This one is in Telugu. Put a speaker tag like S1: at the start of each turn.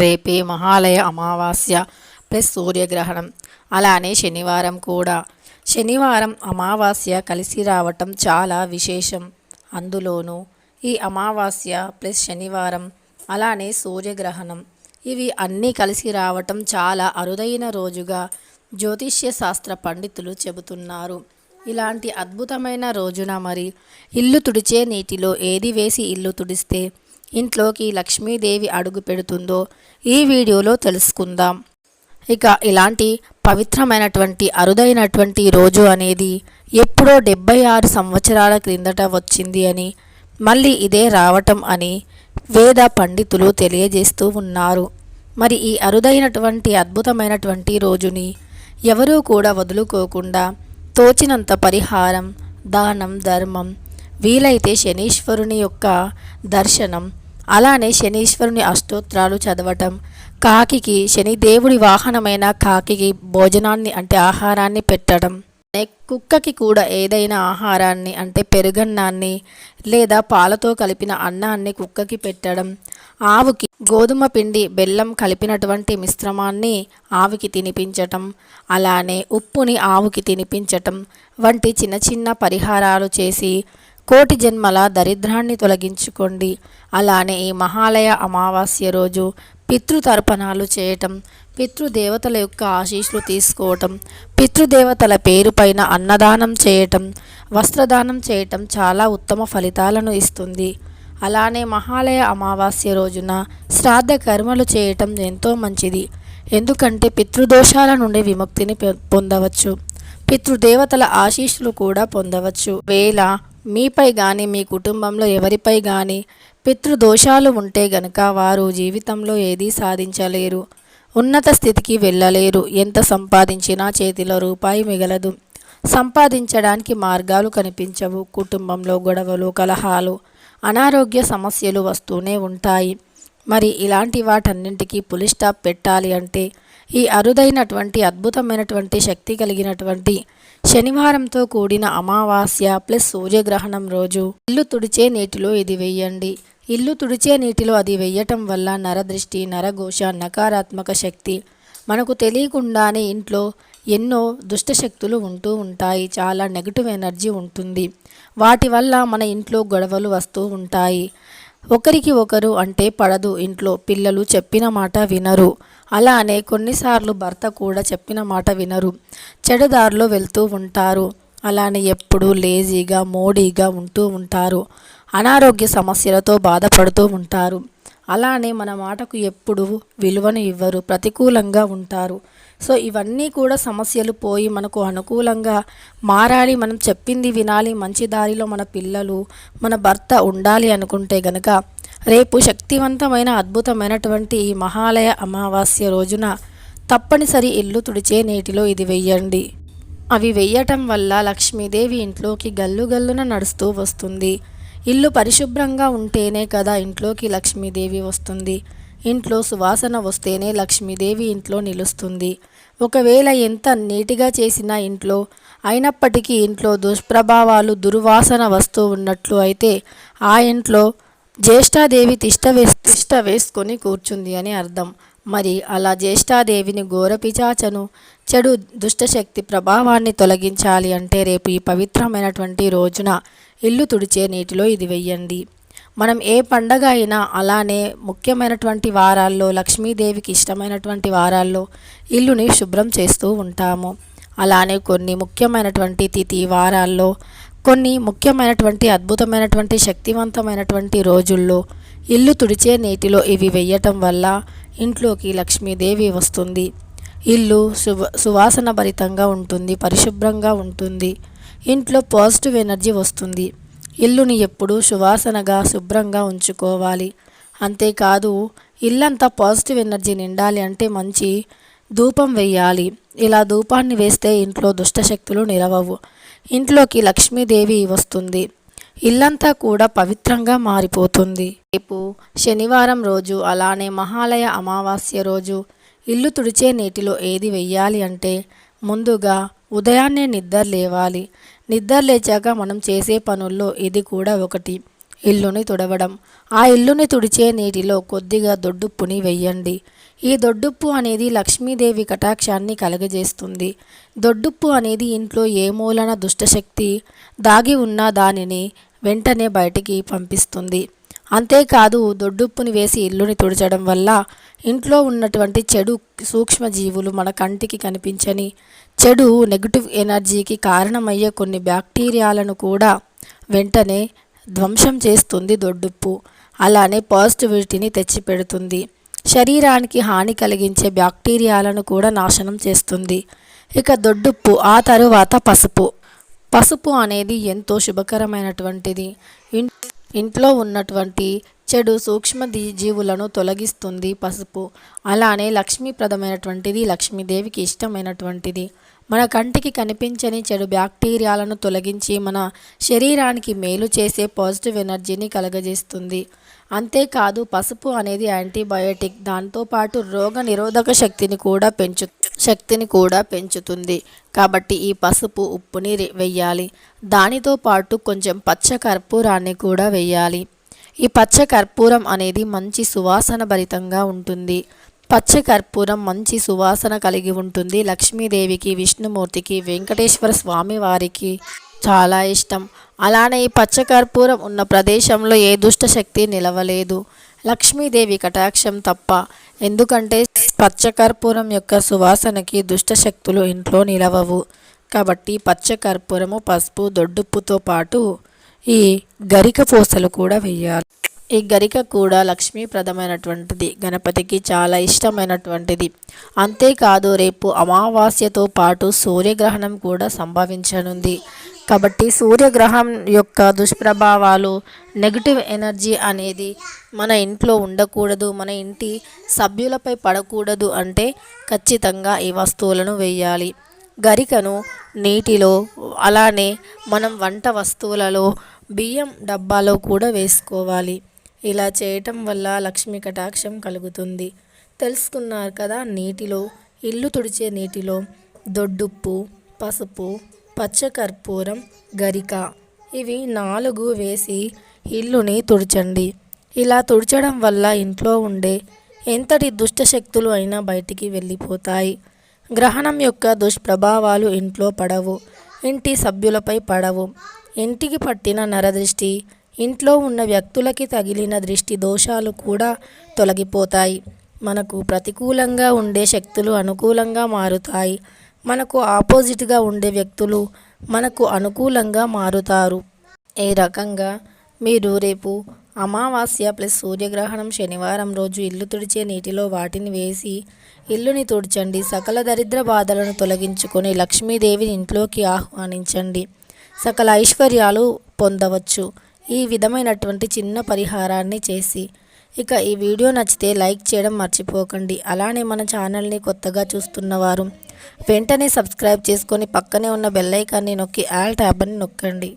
S1: రేపే మహాలయ అమావాస్య ప్లస్ సూర్యగ్రహణం. అలానే శనివారం కూడా. శనివారం అమావాస్య కలిసి రావటం చాలా విశేషం. అందులోనూ ఈ అమావాస్య ప్లస్ శనివారం అలానే సూర్యగ్రహణం ఇవి అన్నీ కలిసి రావటం చాలా అరుదైన రోజుగా జ్యోతిష్య శాస్త్ర పండితులు చెబుతున్నారు. ఇలాంటి అద్భుతమైన రోజున మరి ఇల్లు తుడిచే నీటిలో ఏది వేసి ఇల్లు తుడిస్తే ఇంట్లోకి లక్ష్మీదేవి అడుగు పెడుతుందో ఈ వీడియోలో తెలుసుకుందాం. ఇక ఇలాంటి పవిత్రమైనటువంటి అరుదైనటువంటి రోజు అనేది ఎప్పుడో 76 సంవత్సరాల క్రిందట వచ్చింది అని, మళ్ళీ ఇదే రావటం అని వేద పండితులు తెలియజేస్తూ ఉన్నారు. మరి ఈ అరుదైనటువంటి అద్భుతమైనటువంటి రోజుని ఎవరూ కూడా వదులుకోకుండా తోచినంత పరిహారం, దానం, ధర్మం, వీలైతే శనీశ్వరుని యొక్క దర్శనం, అలానే శనీశ్వరుని అష్టోత్తరాలు చదవటం, కాకికి శనిదేవుడి వాహనమైన కాకికి భోజనాన్ని అంటే ఆహారాన్ని పెట్టడం, కుక్కకి కూడా ఏదైనా ఆహారాన్ని అంటే పెరుగన్నాన్ని లేదా పాలతో కలిపిన అన్నాన్ని కుక్కకి పెట్టడం, ఆవుకి గోధుమ పిండి బెల్లం కలిపినటువంటి మిశ్రమాన్ని ఆవుకి తినిపించటం, అలానే ఉప్పుని ఆవుకి తినిపించటం వంటి చిన్న చిన్న పరిహారాలు చేసి కోటి జన్మల దరిద్రాన్ని తొలగించుకోండి. అలానే ఈ మహాలయ అమావాస్య రోజు పితృతర్పణాలు చేయటం, పితృదేవతల యొక్క ఆశీస్సులు తీసుకోవటం, పితృదేవతల పేరు పైన అన్నదానం చేయటం, వస్త్రదానం చేయటం చాలా ఉత్తమ ఫలితాలను ఇస్తుంది. అలానే మహాలయ అమావాస్య రోజున శ్రాద్ధ కర్మలు చేయటం ఎంతో మంచిది. ఎందుకంటే పితృదోషాల నుండి విముక్తిని పొందవచ్చు, పితృదేవతల ఆశీస్సులు కూడా పొందవచ్చు. వేళ మీపై కానీ మీ కుటుంబంలో ఎవరిపై కానీ పితృదోషాలు ఉంటే గనక వారు జీవితంలో ఏదీ సాధించలేరు, ఉన్నత స్థితికి వెళ్ళలేరు. ఎంత సంపాదించినా చేతిలో రూపాయి మిగలదు, సంపాదించడానికి మార్గాలు కనిపించవు. కుటుంబంలో గొడవలు, కలహాలు, అనారోగ్య సమస్యలు వస్తూనే ఉంటాయి. మరి ఇలాంటి వాటన్నింటికీ పులి స్టాప్ పెట్టాలి అంటే ఈ అరుదైనటువంటి అద్భుతమైనటువంటి శక్తి కలిగినటువంటి శనివారంతో కూడిన అమావాస్య ప్లస్ సూర్యగ్రహణం రోజు ఇల్లు తుడిచే నీటిలో ఇది వెయ్యండి. ఇల్లు తుడిచే నీటిలో అది వెయ్యటం వల్ల నరదృష్టి, నరఘోష, నకారాత్మక శక్తి మనకు తెలియకుండానే ఇంట్లో ఎన్నో దుష్టశక్తులు ఉంటూ ఉంటాయి. చాలా నెగిటివ్ ఎనర్జీ ఉంటుంది. వాటి వల్ల మన ఇంట్లో గొడవలు వస్తూ ఉంటాయి. ఒకరికి ఒకరు అంటే పడదు. ఇంట్లో పిల్లలు చెప్పిన మాట వినరు. అలానే కొన్నిసార్లు భర్త కూడా చెప్పిన మాట వినరు, చెడుదారిలో వెళ్తూ ఉంటారు. అలానే ఎప్పుడూ లేజీగా, మోడీగా ఉంటూ ఉంటారు. అనారోగ్య సమస్యలతో బాధపడుతూ ఉంటారు. అలానే మన మాటకు ఎప్పుడు విలువను ఇవ్వరు, ప్రతికూలంగా ఉంటారు. సో ఇవన్నీ కూడా సమస్యలు పోయి మనకు అనుకూలంగా మారాలి, మనం చెప్పింది వినాలి, మంచి దారిలో మన పిల్లలు, మన భర్త ఉండాలి అనుకుంటే గనక రేపు శక్తివంతమైన అద్భుతమైనటువంటి ఈ మహాలయ అమావాస్య రోజున తప్పనిసరి ఇల్లు తుడిచే నీటిలో ఇది వెయ్యండి. అవి వెయ్యటం వల్ల లక్ష్మీదేవి ఇంట్లోకి గల్లు గల్లున నడుస్తూ వస్తుంది. ఇల్లు పరిశుభ్రంగా ఉంటేనే కదా ఇంట్లోకి లక్ష్మీదేవి వస్తుంది. ఇంట్లో సువాసన వస్తేనే లక్ష్మీదేవి ఇంట్లో నిలుస్తుంది. ఒకవేళ ఎంత నీటిగా చేసినా ఇంట్లో అయినప్పటికీ ఇంట్లో దుష్ప్రభావాలు, దుర్వాసన వస్తూ ఉన్నట్లు అయితే ఆ ఇంట్లో జ్యేష్ఠాదేవి తిష్ట వేసుకొని కూర్చుంది అని అర్థం. మరి అలా జ్యేష్ఠాదేవిని, ఘోరపిశాచను, చెడు దుష్టశక్తి ప్రభావాన్ని తొలగించాలి అంటే రేపు ఈ పవిత్రమైనటువంటి రోజున ఇల్లు తుడిచే నీటిలో ఇది వెయ్యండి. మనం ఏ పండగ అయినా అలానే ముఖ్యమైనటువంటి వారాల్లో, లక్ష్మీదేవికి ఇష్టమైనటువంటి వారాల్లో ఇల్లుని శుభ్రం చేస్తూ ఉంటాము. అలానే కొన్ని ముఖ్యమైనటువంటి తిథి వారాల్లో, కొన్ని ముఖ్యమైనటువంటి అద్భుతమైనటువంటి శక్తివంతమైనటువంటి రోజుల్లో ఇల్లు తుడిచే నీటిలో ఇవి వెయ్యటం వల్ల ఇంట్లోకి లక్ష్మీదేవి వస్తుంది. ఇల్లు సువాసన భరితంగా ఉంటుంది, పరిశుభ్రంగా ఉంటుంది. ఇంట్లో పాజిటివ్ ఎనర్జీ వస్తుంది. ఇల్లుని ఎప్పుడూ సువాసనగా, శుభ్రంగా ఉంచుకోవాలి. అంతేకాదు ఇల్లంతా పాజిటివ్ ఎనర్జీ నిండాలి అంటే మంచి ధూపం వేయాలి. ఇలా ధూపాన్ని వేస్తే ఇంట్లో దుష్టశక్తులు నిలవవు, ఇంట్లోకి లక్ష్మీదేవి వస్తుంది. ఇల్లంతా కూడా పవిత్రంగా మారిపోతుంది. రేపు శనివారం రోజు అలానే మహాలయ అమావాస్య రోజు ఇల్లు తుడిచే నీటిలో ఏది వెయ్యాలి అంటే ముందుగా ఉదయాన్నే నిద్ర లేవాలి. నిద్ర లేచాక మనం చేసే పనుల్లో ఇది కూడా ఒకటి. ఇల్లుని తుడవడం, ఆ ఇల్లుని తుడిచే నీటిలో కొద్దిగా దొడ్డుప్పుని వెయ్యండి. ఈ దొడ్డుప్పు అనేది లక్ష్మీదేవి కటాక్షాన్ని కలుగజేస్తుంది. దొడ్డుప్పు అనేది ఇంట్లో ఏ మూలన దుష్టశక్తి దాగి ఉన్న దానిని వెంటనే బయటికి పంపిస్తుంది. అంతేకాదు దొడ్డుప్పుని వేసి ఇల్లుని తుడచడం వల్ల ఇంట్లో ఉన్నటువంటి చెడు సూక్ష్మజీవులు, మన కంటికి కనిపించని చెడు నెగిటివ్ ఎనర్జీకి కారణమయ్యే కొన్ని బ్యాక్టీరియాలను కూడా వెంటనే ధ్వంసం చేస్తుంది దొడ్డుప్పు. అలానే పాజిటివిటీని తెచ్చిపెడుతుంది. శరీరానికి హాని కలిగించే బ్యాక్టీరియాలను కూడా నాశనం చేస్తుంది. ఇక దొడ్డుప్పు, ఆ తరువాత పసుపు. పసుపు అనేది ఎంతో శుభకరమైనటువంటిది. ఇంట్లో ఉన్నటువంటి చెడు సూక్ష్మ జీవులను తొలగిస్తుంది పసుపు. అలానే లక్ష్మీప్రదమైనటువంటిది, లక్ష్మీదేవికి ఇష్టమైనటువంటిది. మన కంటికి కనిపించని చెడు బ్యాక్టీరియాలను తొలగించి మన శరీరానికి మేలు చేసే పాజిటివ్ ఎనర్జీని కలగజేస్తుంది. అంతేకాదు పసుపు అనేది యాంటీబయోటిక్, దాంతోపాటు రోగ నిరోధక శక్తిని కూడా పెంచుతుంది. కాబట్టి ఈ పసుపు ఉప్పుని వెయ్యాలి. దానితో పాటు కొంచెం పచ్చ కర్పూరాన్ని కూడా వెయ్యాలి. ఈ పచ్చ కర్పూరం అనేది మంచి సువాసన భరితంగా ఉంటుంది. పచ్చ కర్పూరం మంచి సువాసన కలిగి ఉంటుంది. లక్ష్మీదేవికి, విష్ణుమూర్తికి, వెంకటేశ్వర స్వామి వారికి చాలా ఇష్టం. అలానే ఈ పచ్చకర్పూరం ఉన్న ప్రదేశంలో ఏ దుష్టశక్తి నిలవలేదు, లక్ష్మీదేవి కటాక్షం తప్ప. ఎందుకంటే పచ్చకర్పూరం యొక్క సువాసనకి దుష్టశక్తులు ఇంట్లో నిలవవు. కాబట్టి పచ్చకర్పూరము, పసుపు, దొడ్డుప్పుతో పాటు ఈ గరిక పూసలు కూడా వెయ్యాలి. ఈ గరిక కూడా లక్ష్మీప్రదమైనటువంటిది, గణపతికి చాలా ఇష్టమైనటువంటిది. అంతేకాదు రేపు అమావాస్యతో పాటు సూర్యగ్రహణం కూడా సంభవించనుంది. కాబట్టి సూర్యగ్రహం యొక్క దుష్ప్రభావాలు, నెగిటివ్ ఎనర్జీ అనేది మన ఇంట్లో ఉండకూడదు, మన ఇంటి సభ్యులపై పడకూడదు అంటే ఖచ్చితంగా ఈ వస్తువులను వేయాలి. గరికను నీటిలో, అలానే మనం వంట వస్తువులలో, బియ్యం డబ్బాలో కూడా వేసుకోవాలి. ఇలా చేయటం వల్ల లక్ష్మీ కటాక్షం కలుగుతుంది. తెలుసుకున్నారు కదా. నీటిలో, ఇల్లు తుడిచే నీటిలో దొడ్డుప్పు, పసుపు, పచ్చకర్పూరం, గరిక ఇవి 4 వేసి ఇల్లుని తుడచండి. ఇలా తుడచడం వల్ల ఇంట్లో ఉండే ఎంతటి దుష్టశక్తులు అయినా బయటికి వెళ్ళిపోతాయి. గ్రహణం యొక్క దుష్ప్రభావాలు ఇంట్లో పడవు, ఇంటి సభ్యులపై పడవు. ఇంటికి పట్టిన నరదృష్టి, ఇంట్లో ఉన్న వ్యక్తులకి తగిలిన దృష్టి దోషాలు కూడా తొలగిపోతాయి. మనకు ప్రతికూలంగా ఉండే శక్తులు అనుకూలంగా మారుతాయి. మనకు ఆపోజిట్గా ఉండే వ్యక్తులు మనకు అనుకూలంగా మారుతారు. ఈ రకంగా మీరు రేపు అమావాస్య ప్లస్ సూర్యగ్రహణం శనివారం రోజు ఇల్లు తుడిచే నీటిలో వాటిని వేసి ఇల్లుని తుడిచండి. సకల దరిద్ర బాధలను తొలగించుకొని లక్ష్మీదేవిని ఇంట్లోకి ఆహ్వానించండి. సకల ఐశ్వర్యాలు పొందవచ్చు ఈ విధమైనటువంటి చిన్న పరిహారాన్ని చేసి. ఇక ఈ వీడియో నచ్చితే లైక్ చేయడం మర్చిపోకండి. అలానే మన ఛానల్ని కొత్తగా చూస్తున్నవారు వెంటనే సబ్స్క్రైబ్ చేసుకొని పక్కనే ఉన్న బెల్ ఐకాన్ని నొక్కి ఆల్ ట్యాబ్ని నొక్కండి.